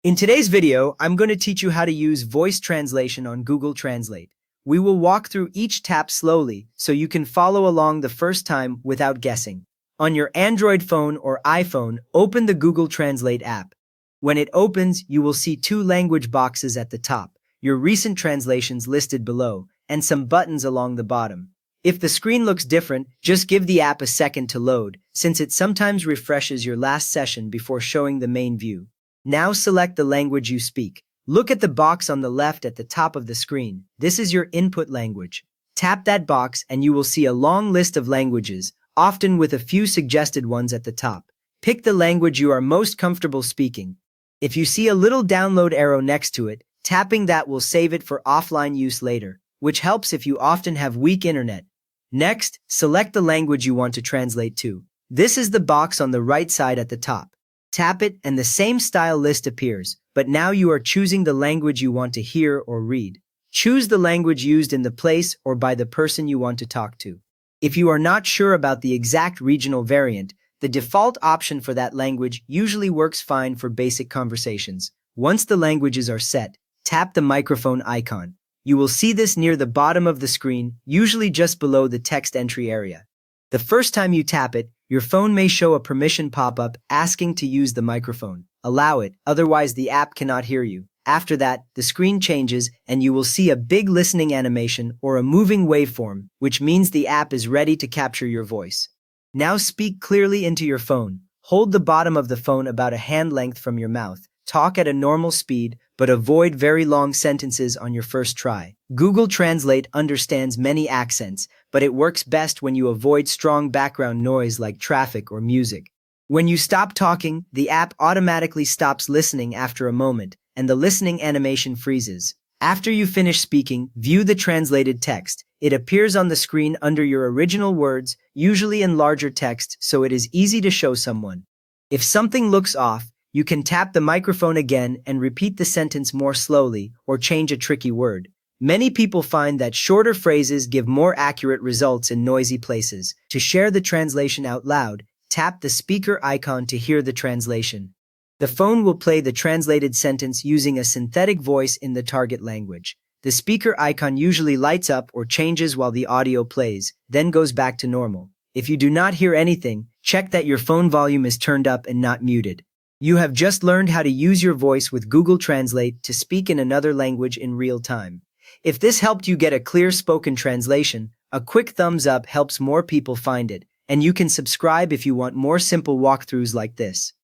In today's video, I'm going to teach you how to use voice translation on Google Translate. We will walk through each tap slowly so you can follow along the first time without guessing. On your Android phone or iPhone, open the Google Translate app. When it opens, you will see two language boxes at the top, your recent translations listed below, and some buttons along the bottom. If the screen looks different, just give the app a second to load, since it sometimes refreshes your last session before showing the main view. Now select the language you speak. Look at the box on the left at the top of the screen. This is your input language. Tap that box and you will see a long list of languages, often with a few suggested ones at the top. Pick the language you are most comfortable speaking. If you see a little download arrow next to it, tapping that will save it for offline use later, which helps if you often have weak internet. Next, select the language you want to translate to. This is the box on the right side at the top. Tap it and the same style list appears, but now you are choosing the language you want to hear or read. Choose the language used in the place or by the person you want to talk to. If you are not sure about the exact regional variant, the default option for that language usually works fine for basic conversations. Once the languages are set, tap the microphone icon. You will see this near the bottom of the screen, usually just below the text entry area. The first time you tap it, your phone may show a permission pop-up asking to use the microphone. Allow it, otherwise the app cannot hear you. After that, the screen changes and you will see a big listening animation or a moving waveform, which means the app is ready to capture your voice. Now speak clearly into your phone. Hold the bottom of the phone about a hand length from your mouth. Talk at a normal speed, but avoid very long sentences on your first try. Google Translate understands many accents, but it works best when you avoid strong background noise like traffic or music. When you stop talking, the app automatically stops listening after a moment, and the listening animation freezes. After you finish speaking, view the translated text. It appears on the screen under your original words, usually in larger text, so it is easy to show someone. If something looks off, you can tap the microphone again and repeat the sentence more slowly or change a tricky word. Many people find that shorter phrases give more accurate results in noisy places. To share the translation out loud, tap the speaker icon to hear the translation. The phone will play the translated sentence using a synthetic voice in the target language. The speaker icon usually lights up or changes while the audio plays, then goes back to normal. If you do not hear anything, check that your phone volume is turned up and not muted. You have just learned how to use your voice with Google Translate to speak in another language in real time. If this helped you get a clear spoken translation, a quick thumbs up helps more people find it, and you can subscribe if you want more simple walkthroughs like this.